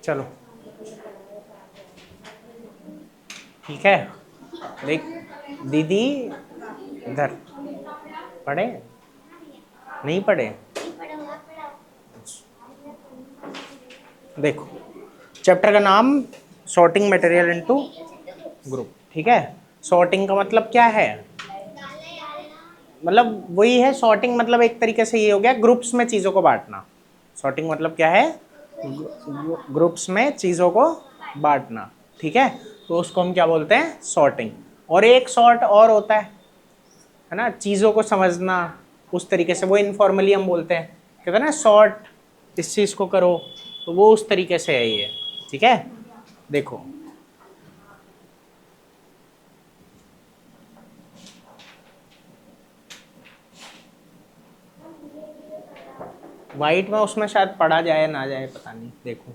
चलो ठीक है। देख दीदी इधर पढ़े नहीं पढ़े। देखो चैप्टर का नाम सॉर्टिंग मटेरियल इनटू ग्रुप। ठीक है, सॉर्टिंग का मतलब क्या है? मतलब वही है सॉर्टिंग, मतलब एक तरीके से ये हो गया ग्रुप्स में चीज़ों को बांटना। सॉर्टिंग मतलब क्या है? ग्रुप्स में चीज़ों को बांटना। ठीक है, तो उसको हम क्या बोलते हैं? सॉर्टिंग। और एक सॉर्ट और होता है ना, चीज़ों को समझना उस तरीके से, वो इनफॉर्मली हम बोलते हैं, कहते हैं ना सॉर्ट इस चीज़ को करो, तो वो उस तरीके से है ये। ठीक है, देखो वाइट में उसमें शायद पढ़ा जाए ना जाए, पता नहीं, देखो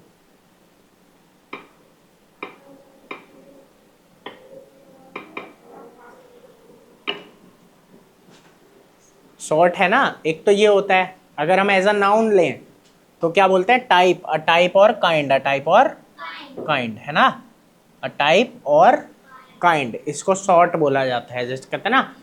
सॉर्ट है ना, एक तो ये होता है अगर हम एज अ नाउन लें तो क्या बोलते हैं? Type, a type or kind, a type or kind, है ना, अ टाइप और काइंड, इसको सॉर्ट बोला जाता है। जैसे कहते हैं ना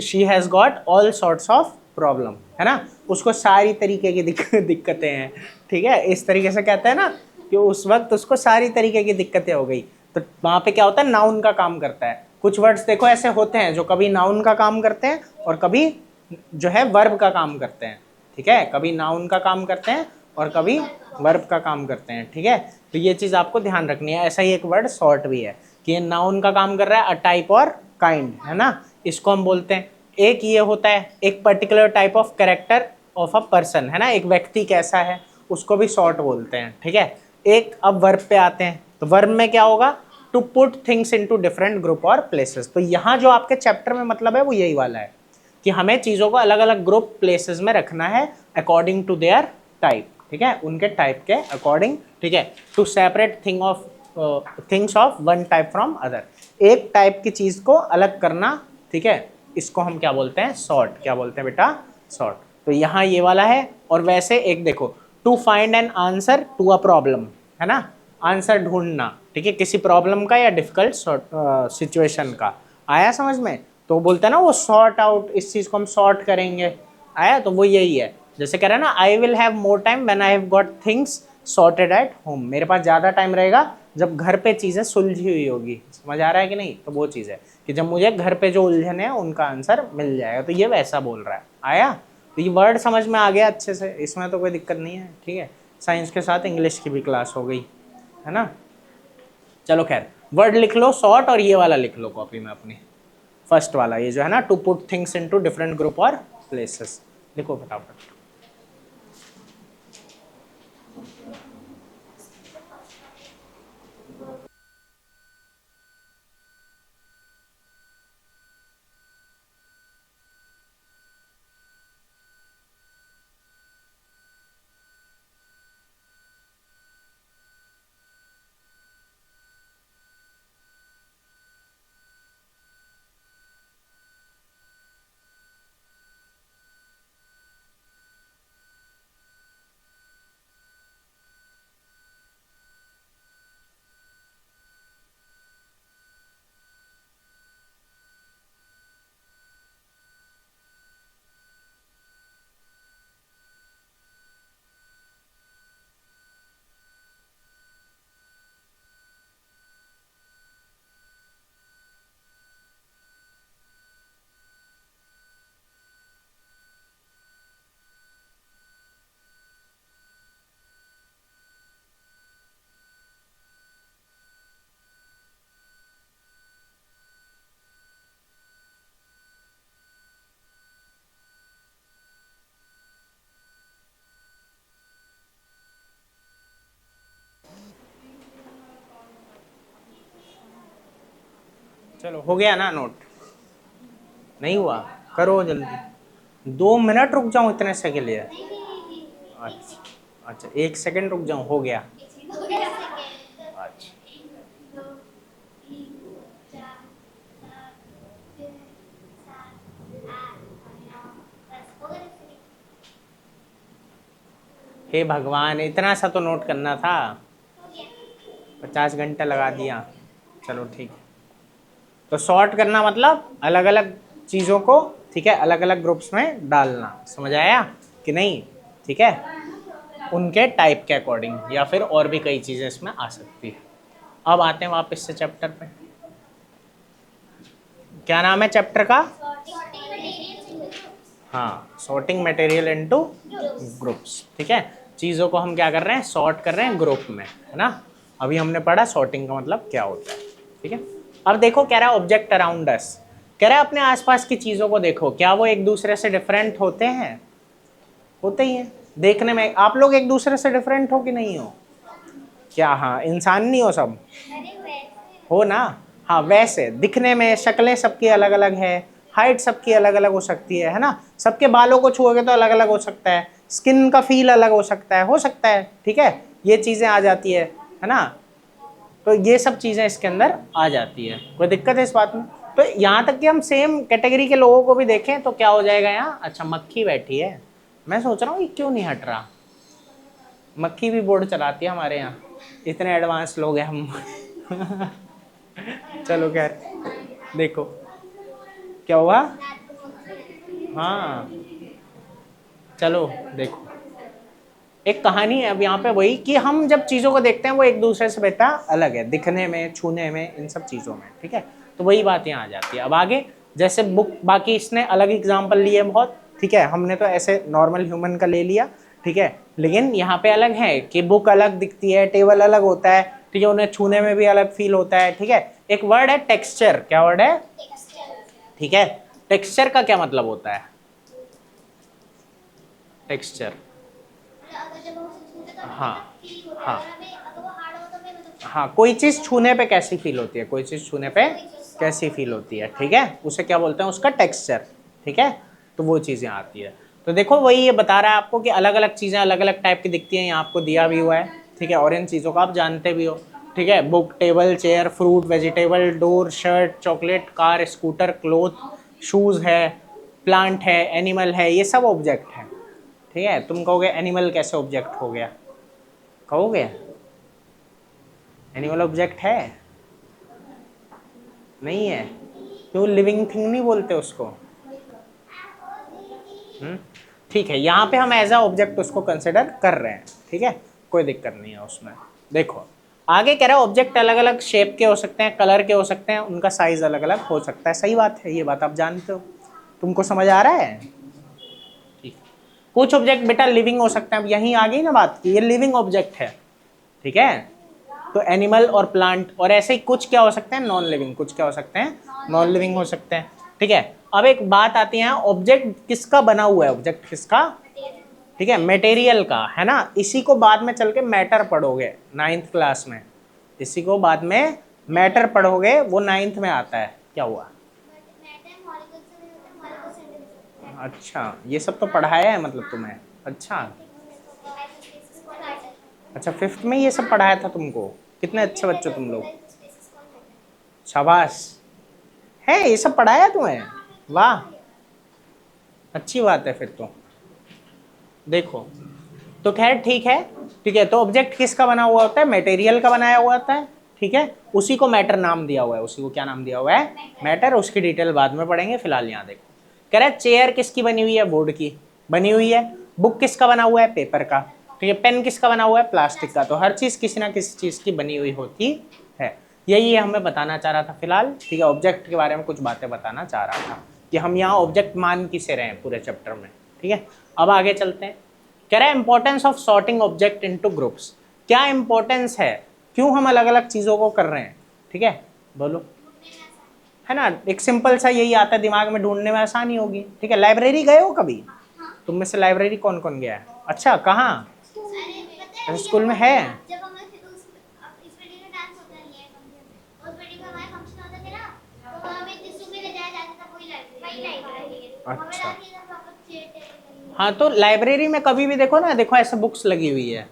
she has got all sorts of problem, है ना, उसको सारी तरीके की दिक्कतें हैं। ठीक है, इस तरीके से कहते हैं ना कि उस वक्त उसको सारी तरीके की दिक्कतें हो गई, तो वहां पे क्या होता है? नाउन का काम करता है। कुछ वर्ड्स देखो ऐसे होते हैं जो कभी नाउन का काम करते हैं और कभी जो है वर्ब का काम करते हैं। ठीक है, कभी नाउन का काम करते हैं और कभी वर्ब का काम करते हैं। ठीक है, तो ये चीज़ आपको ध्यान रखनी है। ऐसा ही एक वर्ड सॉर्ट भी है कि ये नाउन का काम कर रहा है, अ टाइप और काइंड, है ना, इसको हम बोलते हैं। एक ये होता है एक particular type of character of a person, है ना, एक व्यक्ति कैसा है उसको भी सॉर्ट बोलते हैं। ठीक है, एक अब वर्ब पे आते हैं, तो वर्ब में क्या होगा? To put things into different group or places. तो यहाँ जो आपके चैप्टर में मतलब है वो यही वाला है कि हमें चीज़ों को अलग अलग ग्रुप प्लेसेस में रखना है अकॉर्डिंग टू देयर टाइप। ठीक है, उनके टाइप के अकॉर्डिंग। ठीक है, to separate things of one type from other, एक टाइप की चीज़ को अलग करना। ठीक है, इसको हम क्या बोलते हैं? सॉर्ट। क्या बोलते हैं बेटा? सॉर्ट। तो यहाँ ये वाला है। और वैसे एक देखो, to find an answer to a problem, है ना, आंसर ढूंढना। ठीक है, किसी प्रॉब्लम का या डिफिकल्ट सिचुएशन का, आया समझ में? तो बोलते हैं ना वो सॉर्ट आउट, इस चीज को हम सॉर्ट करेंगे। आया, तो वो यही है। जैसे कह रहा है ना, I will have more time when I have got things sorted at home, मेरे पास ज़्यादा टाइम रहेगा जब घर पे चीज़ें सुलझी हुई होगी। समझ आ रहा है कि नहीं? तो वो चीज़ है कि जब मुझे घर पे जो उलझन है उनका आंसर मिल जाएगा, तो ये वैसा बोल रहा है। आया, तो ये वर्ड समझ में आ गया अच्छे से, इसमें तो कोई दिक्कत नहीं है। ठीक है, साइंस के साथ इंग्लिश की भी क्लास हो गई, है ना। चलो खैर, वर्ड लिख लो सॉर्ट, और ये वाला लिख लो कॉपी में अपनी, फर्स्ट वाला ये जो है ना, to put things into different group or places. लिखो फटाफट। चलो हो गया ना नोट? नहीं हुआ? करो जल्दी। 2 मिनट रुक जाऊं इतने से के लिए? अच्छा, अच्छा 1 सेकंड रुक जाऊं, हो गया। अच्छा, हे भगवान, इतना सा तो नोट करना था। 50 घंटे लगा दिया, चलो ठीक है। तो सॉर्ट करना मतलब अलग अलग चीज़ों को, ठीक है, अलग अलग ग्रुप्स में डालना, समझ आया कि नहीं? ठीक है, उनके टाइप के अकॉर्डिंग, या फिर और भी कई चीज़ें इसमें आ सकती है। अब आते हैं वापस से चैप्टर पे। क्या नाम है चैप्टर का? हाँ, सॉर्टिंग मटेरियल इनटू ग्रुप्स। ठीक है, चीज़ों को हम क्या कर रहे हैं? सॉर्ट कर रहे हैं ग्रुप में, है ना। अभी हमने पढ़ा सॉर्टिंग का मतलब क्या होता है। ठीक है, अब देखो कह रहा है ऑब्जेक्ट अराउंड अस, कह रहा है अपने आसपास की चीज़ों को देखो, क्या वो एक दूसरे से डिफरेंट होते हैं? होते ही हैं देखने में। आप लोग एक दूसरे से डिफरेंट हो कि नहीं हो? क्या हाँ, इंसान नहीं हो सब? हो ना। हाँ, वैसे दिखने में शक्लें सबकी अलग अलग है, हाइट सबकी अलग अलग हो सकती है ना। सबके बालों को छुओगे तो अलग अलग हो सकता है, स्किन का फील अलग हो सकता है। ठीक है, ये चीज़ें आ जाती है ना। तो ये सब चीज़ें इसके अंदर आ जाती है। कोई दिक्कत है इस बात में? तो यहाँ तक कि हम सेम कैटेगरी के लोगों को भी देखें तो क्या हो जाएगा यहाँ? अच्छा, मक्खी बैठी है, मैं सोच रहा हूँ ये क्यों नहीं हट रहा। मक्खी भी बोर्ड चलाती है हमारे यहाँ, इतने एडवांस लोग हैं हम। चलो खैर, देखो क्या हुआ। हाँ, चलो देखो, एक कहानी है अब यहाँ पे वही कि हम जब चीज़ों को देखते हैं वो एक दूसरे से बेटा अलग है, दिखने में, छूने में, इन सब चीज़ों में। ठीक है, तो वही बात यहाँ आ जाती है। अब आगे जैसे बुक, बाकी इसने अलग एग्जाम्पल लिए बहुत, ठीक है, हमने तो ऐसे नॉर्मल ह्यूमन का ले लिया। ठीक है, लेकिन यहाँ पे अलग है कि बुक अलग दिखती है, टेबल अलग होता है, ठीक है, उन्हें छूने में भी अलग फील होता है। ठीक है, एक वर्ड है टेक्सचर, क्या वर्ड है? ठीक है, टेक्सचर का क्या मतलब होता है? टेक्सचर, हाँ हाँ हाँ, कोई चीज़ छूने पे कैसी फील होती है, कोई चीज़ छूने पे कैसी फील होती है, ठीक है, उसे क्या बोलते हैं? उसका टेक्सचर। ठीक है, तो वो चीज़ें आती है। तो देखो वही ये बता रहा है आपको कि अलग अलग चीज़ें अलग अलग टाइप की दिखती हैं, यहाँ आपको दिया भी हुआ है। ठीक है, और इन चीज़ों को आप जानते भी हो। ठीक है, book, table, chair, fruit, vegetable, door, shirt, chocolate, car, scooter, cloth, shoes है, प्लांट है, एनिमल है, ये सब ऑब्जेक्ट है। ठीक है, तुम कहोगे एनिमल कैसे ऑब्जेक्ट हो गया? कहोगे एनिमल ऑब्जेक्ट है? नहीं है, क्यों? लिविंग थिंग नहीं बोलते उसको। ठीक है, यहाँ पे हम एज अ ऑब्जेक्ट उसको कंसिडर कर रहे हैं। ठीक है, कोई दिक्कत नहीं है उसमें। देखो आगे कह रहा है ऑब्जेक्ट अलग अलग शेप के हो सकते हैं, कलर के हो सकते हैं, उनका साइज अलग अलग हो सकता है। सही बात है, ये बात आप जानते हो, तुमको समझ आ रहा है? ठीक, कुछ ऑब्जेक्ट बेटा लिविंग हो सकते हैं। अब यहीं आ गई ना बात कि ये लिविंग ऑब्जेक्ट है। ठीक है, तो एनिमल और प्लांट, और ऐसे ही कुछ क्या हो सकते हैं? Non living. कुछ क्या हो सकते हैं? नॉन लिविंग हो सकते हैं। ठीक है, अब एक बात आती है, ऑब्जेक्ट किसका बना हुआ है? ऑब्जेक्ट किसका? ठीक है, मटेरियल का, है ना। इसी को बाद में चल के मैटर पढ़ोगे 9th क्लास में, इसी को बाद में मैटर पढ़ोगे, वो 9th में आता है। क्या हुआ? अच्छा, ये सब तो पढ़ाया है मतलब तुम्हें? अच्छा अच्छा, 5th में ये सब पढ़ाया था तुमको? कितने अच्छे बच्चे तुम लोग, शाबाश। है ये सब पढ़ाया तुम्हें? वाह, अच्छी बात है फिर तो। देखो तो खैर ठीक है। ठीक है, तो ऑब्जेक्ट किसका बना हुआ होता है? मटेरियल का बनाया हुआ होता है। ठीक है, उसी को मैटर नाम दिया हुआ है। उसी को क्या नाम दिया हुआ है? मैटर। उसकी डिटेल बाद में पढ़ेंगे, फिलहाल यहाँ देखो। कह रहा है चेयर किसकी बनी हुई है? बोर्ड की बनी हुई है। बुक किसका बना हुआ है? पेपर का। ठीक है, पेन किसका बना हुआ है? प्लास्टिक का। तो हर चीज़ किसी ना किसी चीज़ की बनी हुई होती है। यही हमें बताना चाह रहा था फिलहाल। ठीक है, ऑब्जेक्ट के बारे में कुछ बातें बताना चाह रहा था कि हम यहाँ ऑब्जेक्ट मान किसे रहे हैं पूरे चैप्टर में। ठीक है, अब आगे चलते हैं। कह रहा है importance of sorting object into groups. क्या इंपॉर्टेंस है, क्यों हम अलग अलग चीज़ों को कर रहे हैं? ठीक है, बोलो, है ना। एक सिंपल सा यही आता है दिमाग में, ढूंढने में आसानी होगी। ठीक है, लाइब्रेरी गए हो कभी? तुम में से लाइब्रेरी कौन कौन गया है? अच्छा, कहाँ? स्कूल में है? अच्छा, हाँ, तो लाइब्रेरी में कभी भी देखो ना, देखो ऐसे बुक्स लगी हुई है,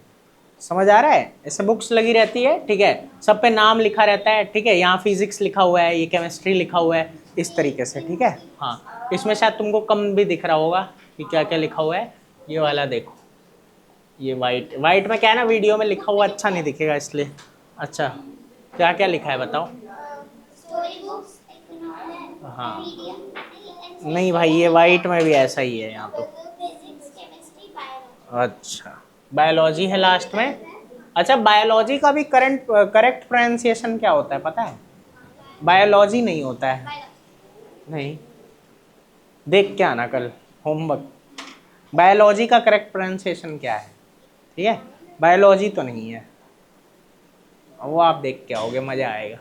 समझ आ रहा है? ऐसे बुक्स लगी रहती है। ठीक है, सब पे नाम लिखा रहता है। ठीक है, यहाँ फिजिक्स लिखा हुआ है, ये केमिस्ट्री लिखा हुआ है, इस तरीके से। ठीक है, हाँ, इसमें शायद तुमको कम भी दिख रहा होगा कि क्या क्या लिखा हुआ है। ये वाला देखो, ये वाइट वाइट में क्या है ना, वीडियो में लिखा हुआ अच्छा नहीं दिखेगा इसलिए। अच्छा, क्या क्या लिखा है बताओ। स्टोरी बुक्स, इकोनॉमिक्स, हाँ, मीडिया, नहीं भाई ये वाइट में भी ऐसा ही है यहाँ तो। Physics, chemistry, biology. अच्छा, बायोलॉजी है लास्ट में। अच्छा, बायोलॉजी का भी करेक्ट प्रोनाउंसिएशन क्या होता है पता है? बायोलॉजी नहीं होता है। नहीं, देख के आना कल होमवर्क। बायोलॉजी का करेक्ट प्रोनाउंसिएशन क्या है? ठीक है, बायोलॉजी तो नहीं है, वो आप देख के आओगे, मजा आएगा।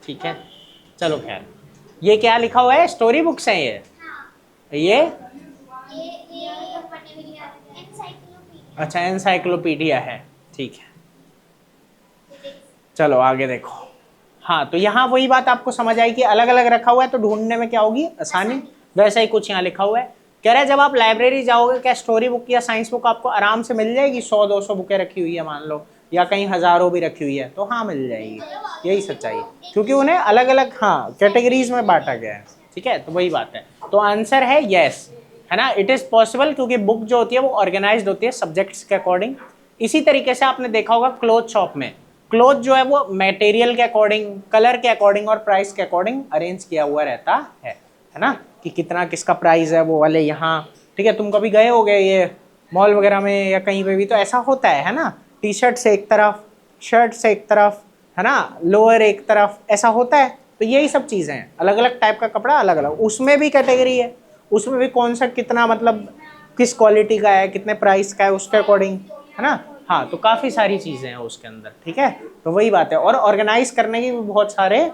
ठीक है, चलो खैर, ये क्या लिखा हुआ है? स्टोरी बुक्स हैं ये पढ़ने में नहीं आता, एनसाइक्लोपीडिया। अच्छा, एनसाइक्लोपीडिया है। ठीक है, चलो आगे देखो। हाँ, तो यहाँ वही बात आपको समझ आई कि अलग अलग रखा हुआ है तो ढूंढने में क्या होगी? आसानी। वैसा ही कुछ यहाँ लिखा हुआ है। कह रहा है जब आप लाइब्रेरी जाओगे, क्या स्टोरी बुक या साइंस बुक आपको आराम से मिल जाएगी? 100-200 बुकें रखी हुई है मान लो, या कहीं हजारों भी रखी हुई है, तो हाँ मिल जाएगी। यही सच्चाई है, क्योंकि उन्हें अलग अलग हाँ कैटेगरीज में बांटा गया है। ठीक है, तो वही बात है। तो आंसर है यस, है ना, इट इज पॉसिबल, क्योंकि बुक जो होती है वो ऑर्गेनाइज्ड होती है सब्जेक्ट्स के अकॉर्डिंग। इसी तरीके से आपने देखा होगा क्लोथ शॉप में, क्लोथ जो है वो मटेरियल के अकॉर्डिंग, कलर के अकॉर्डिंग और प्राइस के अकॉर्डिंग अरेंज किया हुआ रहता है ना, कि कितना किसका प्राइस है वो वाले यहाँ। ठीक है, तुम कभी गए हो गए ये मॉल वगैरह में या कहीं पे भी, तो ऐसा होता है ना, टी शर्ट से एक तरफ, शर्ट से एक तरफ, है ना, लोअर एक तरफ, ऐसा होता है। तो यही सब चीज़ें हैं, अलग अलग टाइप का कपड़ा अलग अलग, उसमें भी कैटेगरी है, उसमें भी कौन सा कितना मतलब किस क्वालिटी का है, कितने प्राइस का है, उसके अकॉर्डिंग, है ना। हाँ, तो काफ़ी सारी चीज़ें हैं उसके अंदर। ठीक है, तो वही बात है, और ऑर्गेनाइज करने के भी बहुत सारे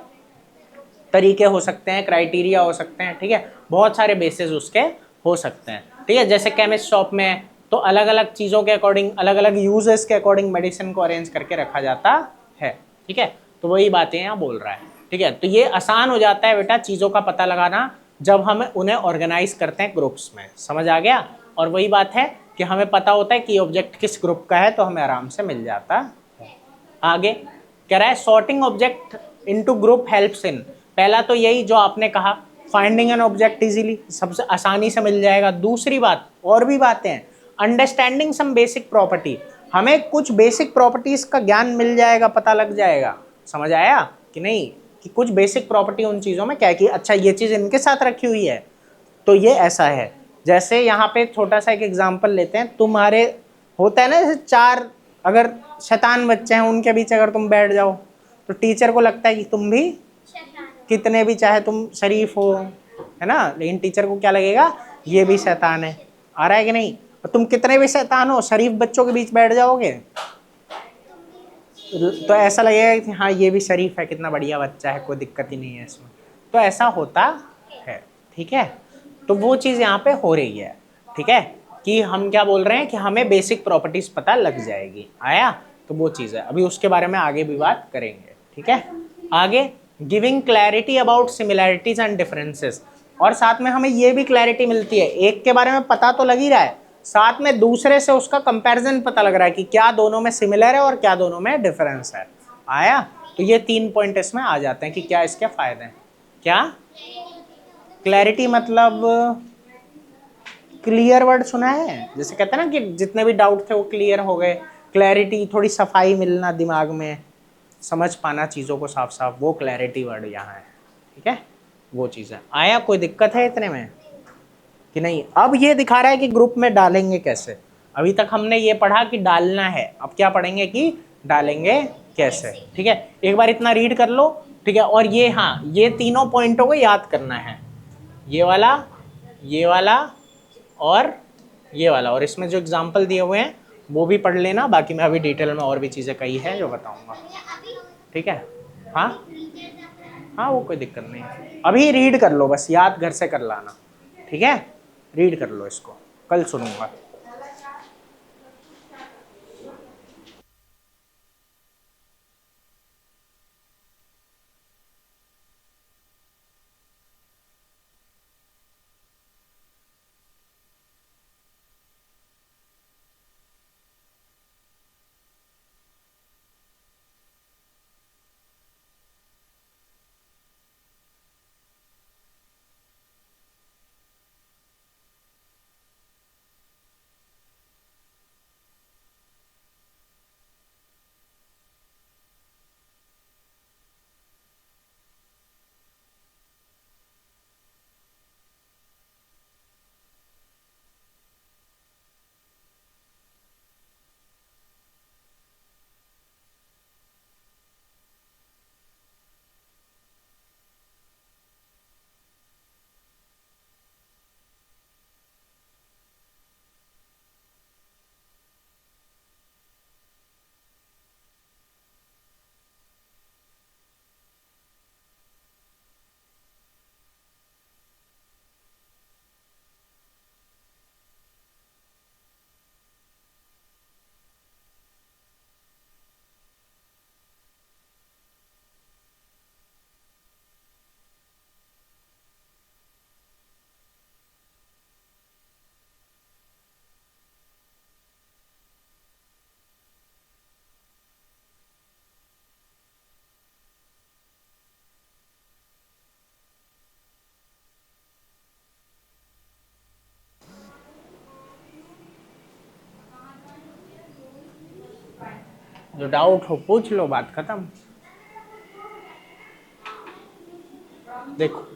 तरीके हो सकते हैं, क्राइटेरिया हो सकते हैं। ठीक है, बहुत सारे बेसिस उसके हो सकते हैं। ठीक है, जैसे केमिस्ट शॉप में तो अलग अलग चीज़ों के अकॉर्डिंग, अलग अलग यूजेस के अकॉर्डिंग मेडिसिन को अरेंज करके रखा जाता है। ठीक है, तो वही बातें यहाँ बोल रहा है। ठीक है, तो ये आसान हो जाता है बेटा चीज़ों का पता लगाना जब हम उन्हें ऑर्गेनाइज करते हैं ग्रुप्स में। समझ आ गया? और वही बात है कि हमें पता होता है कि ऑब्जेक्ट किस ग्रुप का है, तो हमें आराम से मिल जाता है। आगे कह रहा है sorting object into group helps in. पहला तो यही जो आपने कहा, फाइंडिंग एन ऑब्जेक्ट इजीली, सबसे आसानी से मिल जाएगा। दूसरी बात, और भी बातें हैं, अंडरस्टैंडिंग सम बेसिक प्रॉपर्टी, हमें कुछ बेसिक प्रॉपर्टीज का ज्ञान मिल जाएगा, पता लग जाएगा। समझ आया कि नहीं? कि कुछ बेसिक प्रॉपर्टी उन चीज़ों में क्या है कि अच्छा ये चीज़ इनके साथ रखी हुई है तो ये ऐसा है। जैसे यहाँ पे छोटा सा एक एग्जांपल लेते हैं, तुम्हारे होता है ना जैसे चार अगर शैतान बच्चे हैं उनके बीच अगर तुम बैठ जाओ तो टीचर को लगता है कि तुम भी कितने भी चाहे तुम शरीफ हो, है ना, लेकिन टीचर को क्या लगेगा? ये भी शैतान है। आ रहा है कि नहीं? और तुम कितने भी शैतान हो, शरीफ बच्चों के बीच बैठ जाओगे तो ऐसा लगेगा कि हाँ ये भी शरीफ है, कितना बढ़िया बच्चा है, कोई दिक्कत ही नहीं है इसमें। तो ऐसा होता है। ठीक है, तो वो चीज़ यहाँ पे हो रही है। ठीक है, कि हम क्या बोल रहे हैं कि हमें बेसिक प्रॉपर्टीज पता लग जाएगी। आया? तो वो चीज़ है, अभी उसके बारे में आगे भी बात करेंगे। ठीक है, आगे giving clarity about similarities and differences, और साथ में हमें ये भी क्लैरिटी मिलती है, एक के बारे में पता तो लग ही रहा है, साथ में दूसरे से उसका कंपैरिजन पता लग रहा है कि क्या दोनों में सिमिलर है और क्या दोनों में डिफरेंस है। आया? तो ये 3 पॉइंट इसमें आ जाते हैं कि क्या इसके फायदे हैं। क्या क्लैरिटी मतलब? क्लियर वर्ड सुना है? जैसे कहते हैं ना कि जितने भी डाउट थे वो क्लियर हो गए। क्लैरिटी, थोड़ी सफाई मिलना दिमाग में, समझ पाना चीज़ों को साफ साफ, वो क्लैरिटी वर्ड यहाँ है। ठीक है, वो चीज़ है। आया? कोई दिक्कत है इतने में कि नहीं? अब ये दिखा रहा है कि ग्रुप में डालेंगे कैसे। अभी तक हमने ये पढ़ा कि डालना है, अब क्या पढ़ेंगे कि डालेंगे कैसे। ठीक है, एक बार इतना रीड कर लो। ठीक है, और ये हाँ, ये तीनों पॉइंटों को याद करना है, ये वाला, ये वाला और ये वाला, और इसमें जो एग्जाम्पल दिए हुए हैं वो भी पढ़ लेना। बाकी मैं अभी डिटेल में और भी चीज़ें कही है जो बताऊंगा। ठीक है, हाँ हाँ, वो कोई दिक्कत नहीं है, अभी रीड कर लो बस, याद घर से कर लाना। ठीक है, रीड कर लो इसको, कल सुनूंगा। जो डाउट हो पूछ लो, बात खत्म। देखो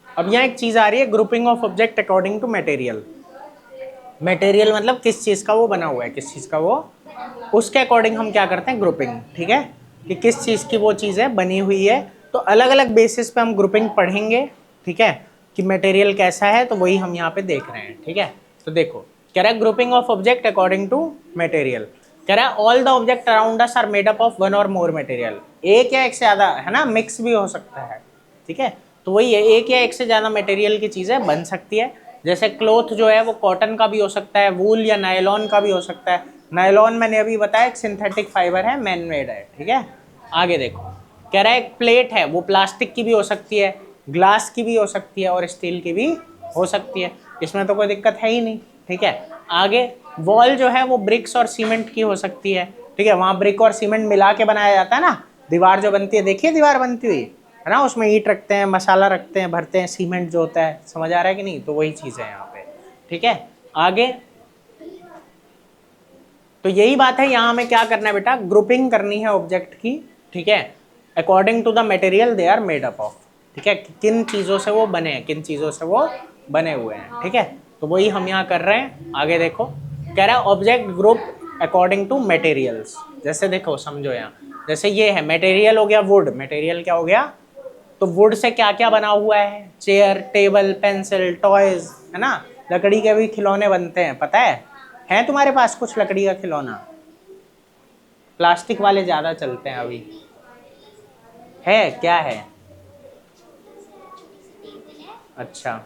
अब यहाँ एक चीज आ रही है, grouping of object according to material. Material मतलब किस चीज का वो बना हुआ है, किस चीज का वो, उसके अकॉर्डिंग हम क्या करते हैं, ग्रुपिंग। ठीक है, कि किस चीज की वो चीज है बनी हुई है, तो अलग अलग बेसिस पे हम ग्रुपिंग पढ़ेंगे। ठीक है, कि मटेरियल कैसा है, तो वही हम यहाँ पे देख रहे हैं। ठीक है, तो देखो कह रहा है grouping of object according to material. कह रहा है all the object around us are made up of one or more material. एक या एक से ज्यादा, है ना, मिक्स भी हो सकता है। ठीक है, तो वही है, एक या एक से ज्यादा मटेरियल की चीजें बन सकती है। जैसे क्लोथ जो है वो कॉटन का भी हो सकता है, वूल या नायलॉन का भी हो सकता है। नायलॉन मैंने अभी बताया एक सिंथेटिक फाइबर है, मैन मेड है। ठीक है, आगे देखो कह रहा है एक प्लेट है, वो प्लास्टिक की भी हो सकती है, ग्लास की भी हो सकती है और स्टील की भी हो सकती है, इसमें तो कोई दिक्कत है ही नहीं। ठीक है, आगे वॉल जो है वो ब्रिक्स और सीमेंट की हो सकती है। ठीक है, वहाँ ब्रिक और सीमेंट मिला के बनाया जाता है ना, दीवार जो बनती है, देखिए दीवार बनती हुई है ना, उसमें ईंट रखते हैं, मसाला रखते हैं, भरते हैं, सीमेंट जो होता है, समझ आ रहा है कि नहीं, तो वही चीज़ है यहाँ पे। ठीक है, आगे तो यही बात है, यहाँ हमें क्या करना है बेटा, ग्रुपिंग करनी है ऑब्जेक्ट की। ठीक है, according to the material they are made up of. ठीक है, किन चीज़ों से वो बने हैं, किन चीज़ों से वो बने हुए हैं। ठीक है, तो वही हम यहाँ कर रहे हैं। आगे देखो कह रहा है object group according to materials. जैसे देखो समझो यहाँ, जैसे ये है मटेरियल हो गया वुड, मटेरियल क्या हो गया, तो वुड से क्या क्या बना हुआ है, चेयर, टेबल, पेंसिल, टॉयज, है ना, लकड़ी के भी खिलौने बनते हैं, पता है तुम्हारे पास कुछ लकड़ी का खिलौना? प्लास्टिक वाले ज्यादा चलते हैं अभी, है क्या है? अच्छा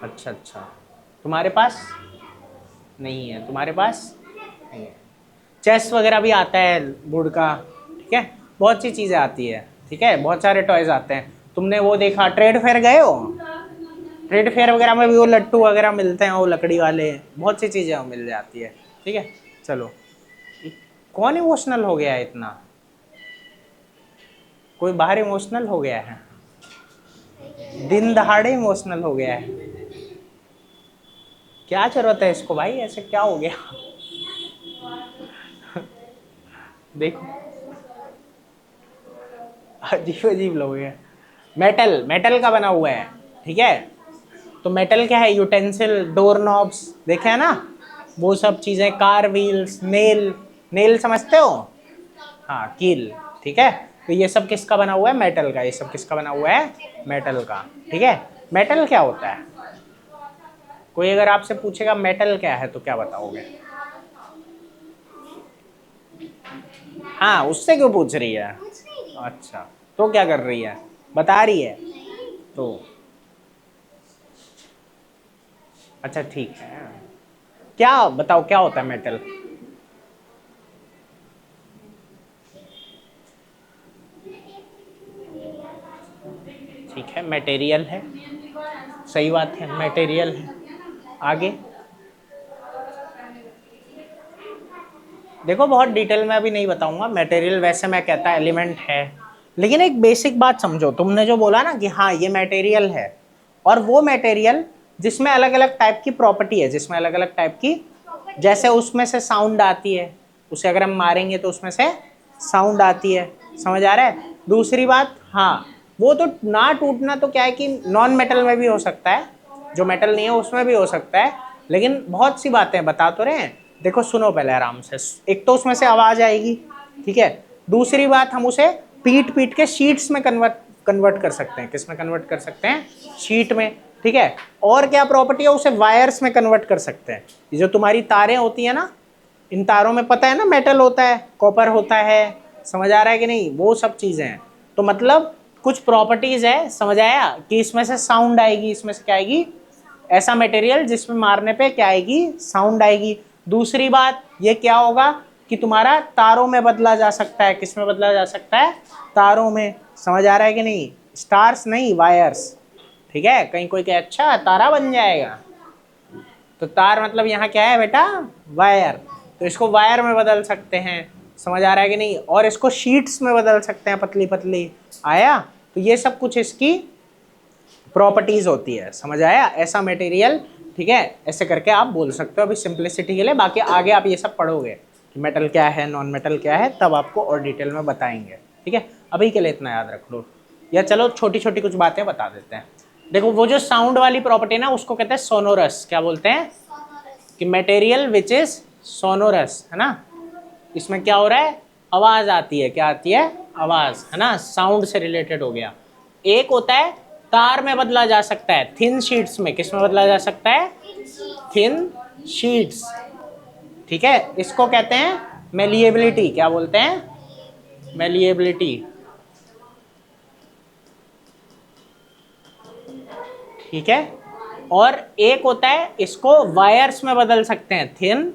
अच्छा अच्छा, तुम्हारे पास नहीं है, तुम्हारे पास नहीं है। चेस वगैरह भी आता है वुड का। ठीक है, बहुत सी चीज़ें आती है। ठीक है, बहुत सारे टॉयज आते हैं। तुमने वो देखा, ट्रेड फेयर गए हो? ट्रेड फेयर वगैरह में भी वो लट्टू वगैरह मिलते हैं, वो लकड़ी वाले, बहुत सी चीज़ें वो मिल जाती है। ठीक है, चलो कौन इमोशनल हो गया है इतना? कोई बाहर इमोशनल हो गया है, दिन दहाड़े इमोशनल हो गया है, क्या जरूरत है इसको भाई, ऐसे क्या हो गया? देखो अजीब अजीब लोग हैं। मेटल, मेटल का बना हुआ है। ठीक है, तो मेटल क्या है, यूटेंसिल, डोर नॉब्स, देखे है ना, वो सब चीजें, कार व्हील्स, नेल, नेल समझते हो, हाँ कील। ठीक है, तो ये सब किसका बना हुआ है, मेटल का। ये सब किसका बना हुआ है, मेटल का। ठीक है, मेटल क्या होता है? कोई अगर आपसे पूछेगा मेटल क्या है तो क्या बताओगे? हाँ, उससे क्यों पूछ रही है? अच्छा, तो क्या कर रही है, बता रही है तो? अच्छा ठीक है, क्या बताओ क्या होता है मेटल? ठीक है, मटेरियल है, सही बात है, मटेरियल है। आगे देखो, बहुत डिटेल में अभी नहीं बताऊंगा, मटेरियल वैसे मैं कहता एलिमेंट है, लेकिन एक बेसिक बात समझो, तुमने जो बोला ना कि हाँ ये मटेरियल है, और वो मटेरियल जिसमें अलग अलग टाइप की प्रॉपर्टी है, जिसमें अलग अलग टाइप की, जैसे उसमें से साउंड आती है, उसे अगर हम मारेंगे तो उसमें से साउंड आती है, समझ आ रहा है? दूसरी बात, हाँ वो तो ना टूटना तो क्या है कि नॉन मेटल में भी हो सकता है, जो मेटल नहीं है उसमें भी हो सकता है, लेकिन बहुत सी बातें बता तो रहे हैं। देखो सुनो पहले आराम से, एक तो उसमें से आवाज आएगी। ठीक है, दूसरी बात हम उसे पीट पीट के शीट्स में कन्वर्ट कर सकते हैं, किस में कन्वर्ट कर सकते हैं, शीट में। ठीक है, और क्या प्रॉपर्टी है, उसे वायर्स में कन्वर्ट कर सकते हैं। ये जो तुम्हारी तारें होती है ना, इन तारों में पता है ना मेटल होता है, कॉपर होता है, समझ आ रहा है कि नहीं, वो सब चीजें हैं। तो मतलब कुछ प्रॉपर्टीज है, समझ आया, कि इसमें से साउंड आएगी, इसमें से क्या आएगी, ऐसा मटेरियल जिसमें मारने पे क्या आएगी, साउंड आएगी। दूसरी बात ये क्या होगा कि तुम्हारा तारों में बदला जा सकता है, किस में बदला जा सकता है, तारों में, समझ आ रहा है कि नहीं, स्टार्स नहीं, वायर्स। ठीक है, कहीं कोई कहे अच्छा तारा बन जाएगा, तो तार मतलब यहाँ क्या है बेटा, वायर, तो इसको वायर में बदल सकते हैं, समझ आ रहा है कि नहीं, और इसको शीट्स में बदल सकते हैं, पतली पतली, आया? तो ये सब कुछ इसकी प्रॉपर्टीज होती है, समझ आया? ऐसा मटेरियल ठीक है, ऐसे करके आप बोल सकते हो अभी सिंप्लिसिटी के लिए। बाकी आगे आप ये सब पढ़ोगे कि मेटल क्या है, नॉन मेटल क्या है, तब आपको और डिटेल में बताएंगे। ठीक है, अभी के लिए इतना याद रख लो। या चलो छोटी छोटी कुछ बातें बता देते हैं। देखो वो जो साउंड वाली प्रॉपर्टी ना उसको कहते हैं सोनोरस। क्या बोलते हैं कि मटेरियल विच इज सोनोरस, है ना। इसमें क्या हो रहा है, आवाज आती है। क्या आती है, आवाज, है ना, साउंड से रिलेटेड हो गया। एक होता है तार में बदला जा सकता है, थिन शीट्स में। किस में बदला जा सकता है, थिन शीट्स। ठीक है, इसको कहते हैं मेलिएबिलिटी। क्या बोलते हैं, मेलिएबिलिटी। ठीक है, और एक होता है इसको वायर्स में बदल सकते हैं, थिन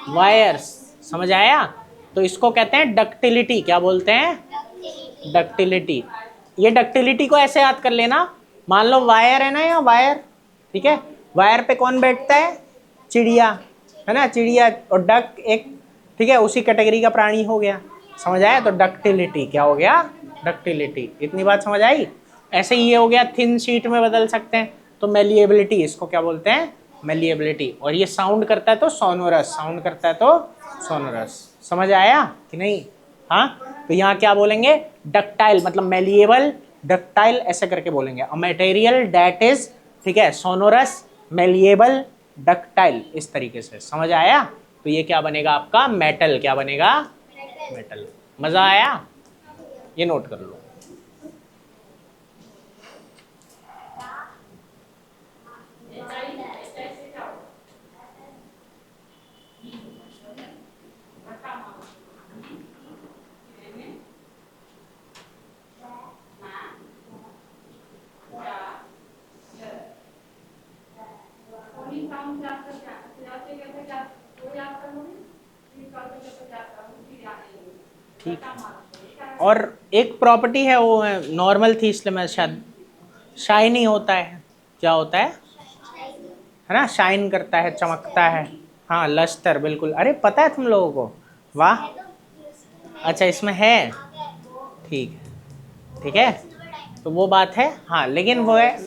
वायर्स। समझ आया, तो इसको कहते हैं डक्टिलिटी। क्या बोलते हैं, डक्टिलिटी। ये डक्टिलिटी को ऐसे याद कर लेना, मान लो वायर है ना, या वायर, ठीक है, वायर पे कौन बैठता है, चिड़िया, है ना, चिड़िया। और डक एक, ठीक है, उसी कैटेगरी का प्राणी हो गया। समझ आया, तो डक्टिलिटी क्या हो गया, डक्टिलिटी। इतनी बात समझ आई। ऐसे ही ये हो गया थिन शीट में बदल सकते हैं, तो मेलिएबिलिटी, इसको क्या बोलते हैं, मेलिएबिलिटी। और ये साउंड करता है तो सोनोरस, साउंड करता है तो सोनोरस। समझ आया कि नहीं, हाँ। तो यहाँ क्या बोलेंगे, डक्टाइल मतलब मेलिएबल, डक्टाइल ऐसे करके बोलेंगे। अ मटेरियल दैट इज, ठीक है, सोनोरस, मेलिएबल, डक्टाइल, इस तरीके से। समझ आया, तो ये क्या बनेगा आपका, मेटल। क्या बनेगा, मेटल। मजा आया, ये नोट कर लो। ठीक है, और एक प्रॉपर्टी है, वो नॉर्मल थी इसलिए मैं शायद, शाइनी होता है। क्या होता है ना, शाइन करता है, चमकता है। हाँ, लस्टर, बिल्कुल। अरे पता है तुम लोगों को, वाह। अच्छा, इसमें है, ठीक है, ठीक है, तो वो बात है। हाँ, लेकिन वो है,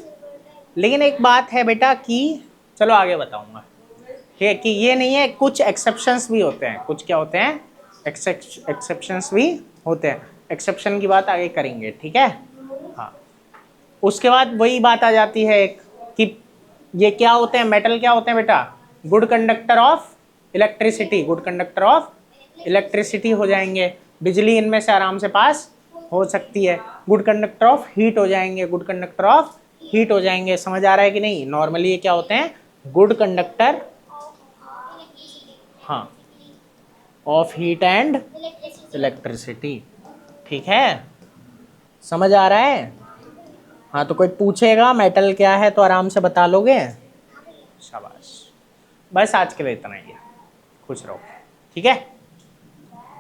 लेकिन एक बात है बेटा कि, चलो आगे बताऊंगा, ठीक है, कि ये नहीं है, कुछ एक्सेप्शंस भी होते हैं। कुछ क्या होते हैं, एक्सेप्शंस भी होते हैं। एक्सेप्शन की बात आगे करेंगे, ठीक है। हाँ, उसके बाद वही बात आ जाती है एक, कि ये क्या होते हैं, मेटल क्या होते हैं बेटा, good conductor of electricity, good conductor of electricity हो जाएंगे। बिजली इनमें से आराम से पास हो सकती है। गुड कंडक्टर ऑफ हीट हो जाएंगे, गुड कंडक्टर ऑफ हीट हो जाएंगे। समझ आ रहा है कि नहीं। नॉर्मली ये क्या होते हैं, गुड कंडक्टर, हाँ, ऑफ हीट एंड इलेक्ट्रिसिटी। ठीक है, समझ आ रहा है। हाँ, तो कोई पूछेगा मेटल क्या है तो आराम से बता लोगे। शाबाश, बस आज के लिए इतना ही है। खुश रहो, ठीक है,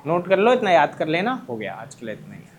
नोट कर लो, इतना याद कर लेना, हो गया, आज के लिए इतना ही है।